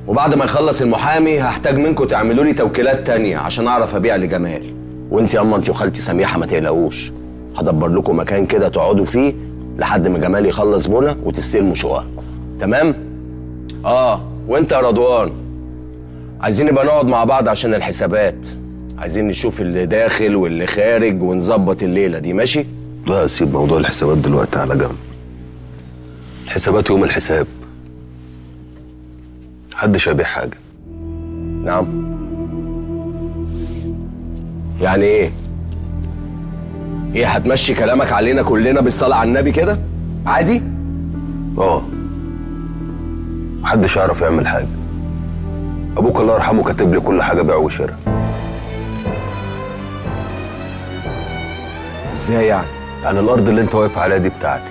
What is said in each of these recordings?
وبعد ما يخلص المحامي هحتاج منكم تعملوا لي توكيلات تانية عشان اعرف ابيع لجمال. وانت يا اما انت وخالتي سميحه ما تقلقوش، هدبر لكم مكان كده تقعدوا فيه لحد ما جمال يخلص بنا وتستلموا شققكم. تمام؟ وانت يا رضوان، عايزين نبقى نقعد مع بعض عشان الحسابات. عايزين نشوف اللي داخل واللي خارج ونظبط الليله دي، ماشي؟ لا سيب موضوع الحسابات دلوقتي على جنب. الحسابات يوم الحساب، محدش هيبيع حاجه. نعم؟ يعني ايه؟ هتمشي كلامك علينا كلنا بالصلاه على النبي كده؟ عادي؟ محدش يعرف يعمل حاجه. ابوك الله يرحمه كاتب لي كل حاجه بيع وشراء. ازاي يعني؟ يعني الارض اللي انت واقف عليها دي بتاعتي،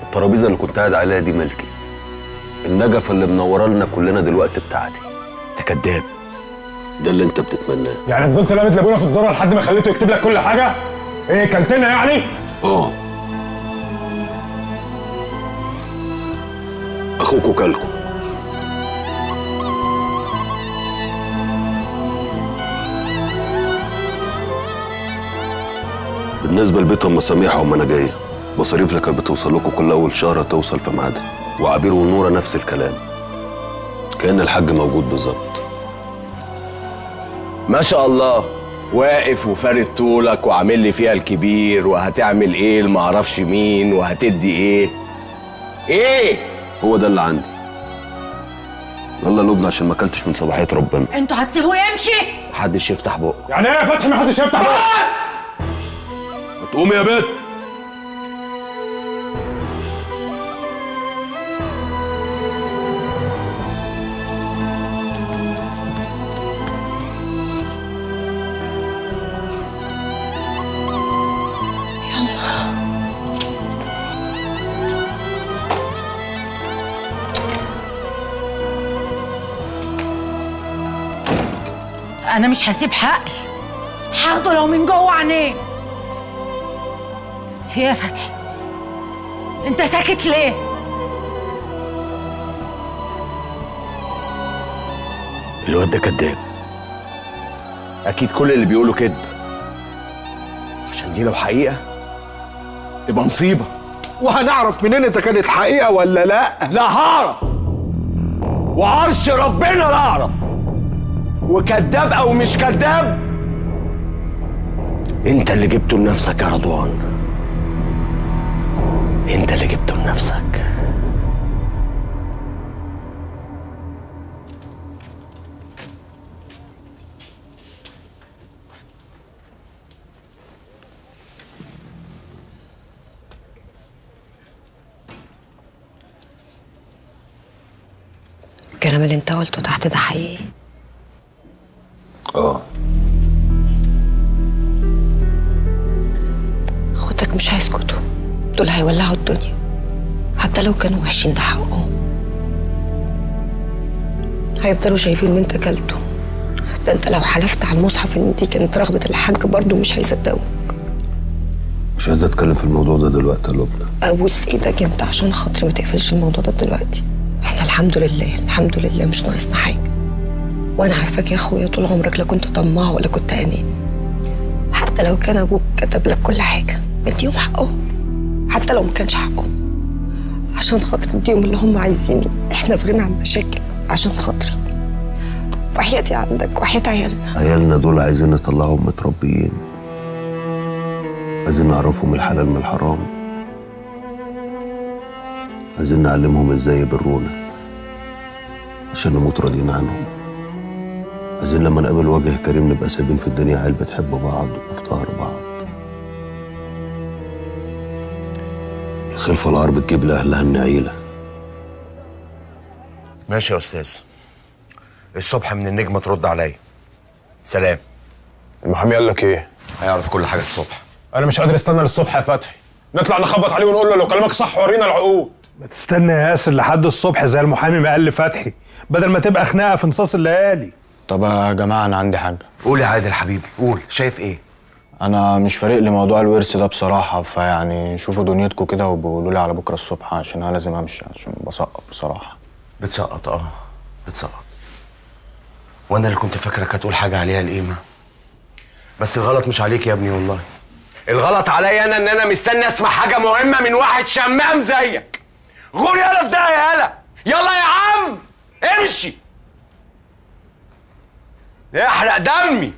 الترابيزه اللي كنت قاعد عليها دي ملكي، النجفه اللي منوره لنا كلنا دلوقتي بتاعتي. انت كداب. ده اللي انت بتتمناه. يعني فضلت لابد لابونا في الدره لحد ما خليته يكتب لك كل حاجه؟ ايه كلتنا يعني؟ اخوك وكلكم. بالنسبه لبيت ام سميحه وام انا جايه، مصاريف اللي كانت بتوصل لكم كل اول شهر توصل في ميعادها، وعبير والنوره نفس الكلام، كأن الحاج موجود بالظبط. ما شاء الله، واقف وفارد طولك وعامل لي فيها الكبير، وهتعمل ايه لمعرفش مين، وهتدي ايه؟ هو ده اللي عندي. يلا لبنى عشان ما اكلتش من صباحيه ربنا. انتوا هتسيبوه يمشي؟ محدش يفتح بقه. يعني ايه يا فتحي محدش يفتح بقه؟ هتقوم يا بنت. انا مش هسيب حقي، هاخده لو من جوه عينيه. في ايه يا فتحي؟ انت ساكت ليه؟ الواد ده كداب، اكيد كل اللي بيقوله كذب، عشان دي لو حقيقه تبقى مصيبه. وهنعرف منين اذا كانت حقيقه ولا لا؟ لا هعرف، وعرش ربنا لا اعرف. وكذاب او مش كذاب، انت اللي جبته لنفسك يا رضوان، انت اللي جبته لنفسك. الكلام اللي انت قلته تحت ده حقيقي؟ اخواتك مش هيسكتوا، دول هيولعوا الدنيا حتى لو كانوا وحشين، ده حقهم. هيفضلوا شايفين ان انت كلته. ده انت لو حلفت على المصحف ان دي كانت رغبة الحاج برضه مش هيصدقوك. مش عايز اتكلم في الموضوع ده دلوقتي يا لبنى. ابوس ايدك انت عشان خاطري ما تقفلش الموضوع ده دلوقتي. احنا الحمد لله الحمد لله مش ناقصنا حاجه، وانا عارفاك يا اخويا طول عمرك لا كنت طماع ولا كنت اناني. حتى لو كان ابوك كتب لك كل حاجه اديهم حقهم، حتى لو ما كانش حقهم، عشان خاطر اديهم اللي هم عايزينه. احنا في غنى عن مشاكل عشان خاطري، وحياتي عندك وحياة عيالنا دول عايزين نطلعهم متربيين، عايزين نعرفهم الحلال من الحرام، عايزين نعلمهم ازاي يبرونا عشان نموت راضيين عنهم. عايزين لما نقابل وجه كريم نبقى سايبين في الدنيا عيال بتحب بعض وفي ظهر بعض. الخلفة العار بتجيب لأهلها النعيلة. ماشي يا استاذ، الصبح من النجمه ترد عليا. سلام. المحامي قال لك ايه؟ هيعرف كل حاجه الصبح. انا مش قادر استنى للصبح يا فتحي، نطلع نخبط عليه ونقول له لو كلامك صح ورينا العقود. ما تستنى يا ياسر لحد الصبح زي المحامي ما قال لفتحي، بدل ما تبقى خناقه في نصاص الليالي. طب يا جماعه انا عندي حاجه. قول يا عادل حبيبي، قول. شايف ايه؟ انا مش فارق لي موضوع الورث ده بصراحه، فيعني شوفوا دنيتكم كده وبقولوا لي على بكره الصبح، عشان انا لازم امشي عشان بسقط بصراحه. بتسقط؟ اتصرف. وانا اللي كنت فاكرك هتقول حاجه عليها القيمه. بس الغلط مش عليك يا ابني والله. الغلط عليا انا ان انا مستني اسمع حاجه مهمه من واحد شمام زيك. غور يالا في ده يالا. يلا يا عم امشي. احرق دمي.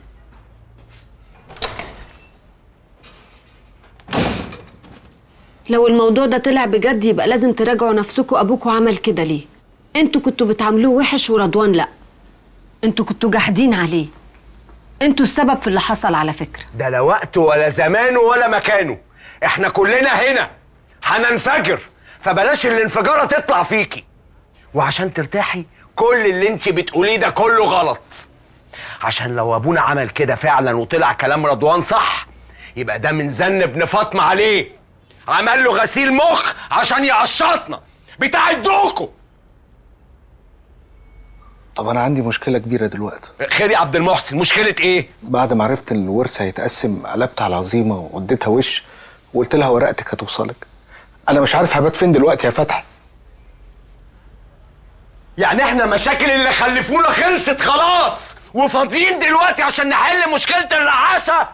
لو الموضوع ده طلع بجد يبقى لازم تراجعوا نفسكوا. ابوكوا عمل كده ليه؟ انتوا كنتوا بتعاملوه وحش ورضوان لا. انتوا كنتوا جاحدين عليه. انتوا السبب في اللي حصل على فكرة. ده لا وقته ولا زمانه ولا مكانه. احنا كلنا هنا هننفجر، فبلاش الانفجارة تطلع فيكي. وعشان ترتاحي كل اللي انت بتقوليه ده كله غلط. عشان لو ابونا عمل كده فعلا وطلع كلام رضوان صح، يبقى ده من زن ابن فاطمة عليه. عمل له غسيل مخ عشان يقشطنا بتاع ادوكوا. طب انا عندي مشكله كبيره دلوقتي. خير يا عبد المحسن، مشكلة ايه؟ بعد ما عرفت ان الورث هيتقسم قلبت على عظيمه واديتها وش وقلت لها ورقتك هتوصلك. انا مش عارف هبات فين دلوقتي يا فتحي. يعني احنا مشاكل اللي خلفونا خلصت خلاص وفاضيين دلوقتي عشان نحل مشكلة الرعاشة؟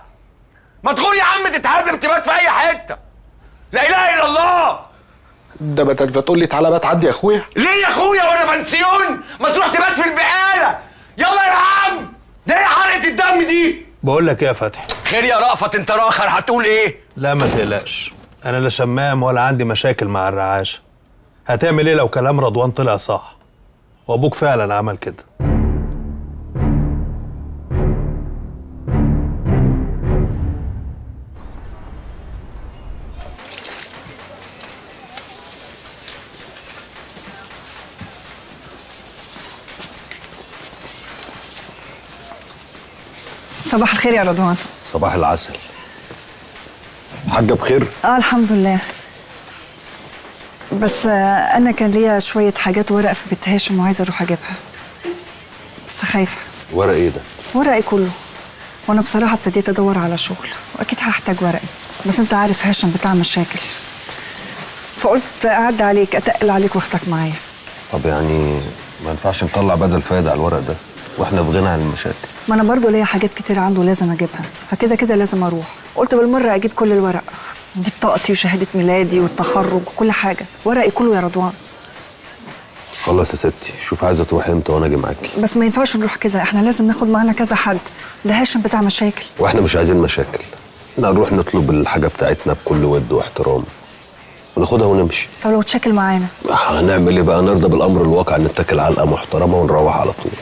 ما تغور يا عم تتهدم تبات في اي حتة. لا اله الا الله. ده بتقول لي تعالى بات عدي يا اخويا. ليه يا اخويا وانا بنسيون؟ ما تروح تبات في البقالة. يلا يا عم. ده ايه حرقة الدم دي؟ بقول لك ايه يا فتحي؟ خير يا رأفت انت راخر، هتقول ايه؟ لا ما تقلقش، انا لا شمام ولا عندي مشاكل مع الرعاشه. هتعمل ايه لو كلام رضوان طلع صح وابوك فعلا عمل كده؟ صباح الخير يا رضوان. صباح العسل. حاجة بخير؟ الحمد لله. بس انا كان ليا شويه حاجات ورق في بيت هاشم وعايزه اروح اجيبها، بس خايفه. ورق ايه ده؟ ورقي كله. وانا بصراحه ابتديت ادور على شغل واكيد هحتاج ورقي، بس انت عارف هاشم بتاع مشاكل، فقلت اعدي عليك اتقل عليك واخدك معايا. طب يعني ما ينفعش نطلع بدل فايدة على الورق ده واحنا في غنى عن المشاكل؟ ما انا برضو ليا حاجات كتير عنده لازم اجيبها، فكده كده لازم اروح. قلت بالمره اجيب كل الورق، دي بطاقتي وشهاده ميلادي والتخرج وكل حاجه، ورقي كله يا رضوان. خلاص يا ستي، شوف عايزه تروحي امتى وانا اجي معاكي. بس ما ينفعش نروح كده، احنا لازم ناخد معانا كذا حد، ده هاشم بتاع مشاكل. واحنا مش عايزين مشاكل، احنا نروح نطلب الحاجه بتاعتنا بكل ود واحترام وناخدها ونمشي. طب لو تشكل معانا؟ هنعمل ايه بقى؟ نرضى بالامر الواقع، نتكل علقه محترمه ونروح على طول.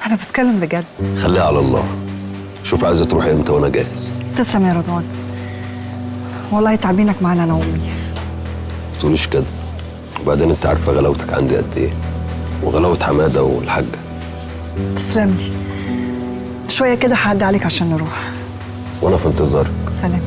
انا بتكلم بجد. خليها على الله. شوف عايزه تروحي امتى وانا جاهز. تسلم يا رضوان، والله تعبينك معانا انا وامي. ما تقوليش كده، وبعدين انت عارفه غلاوتك عندي قد ايه، وغلاوه حماده والحاجه. تسلم لي. شويه كده هعدي عليك عشان نروح. وانا في انتظارك. سلام.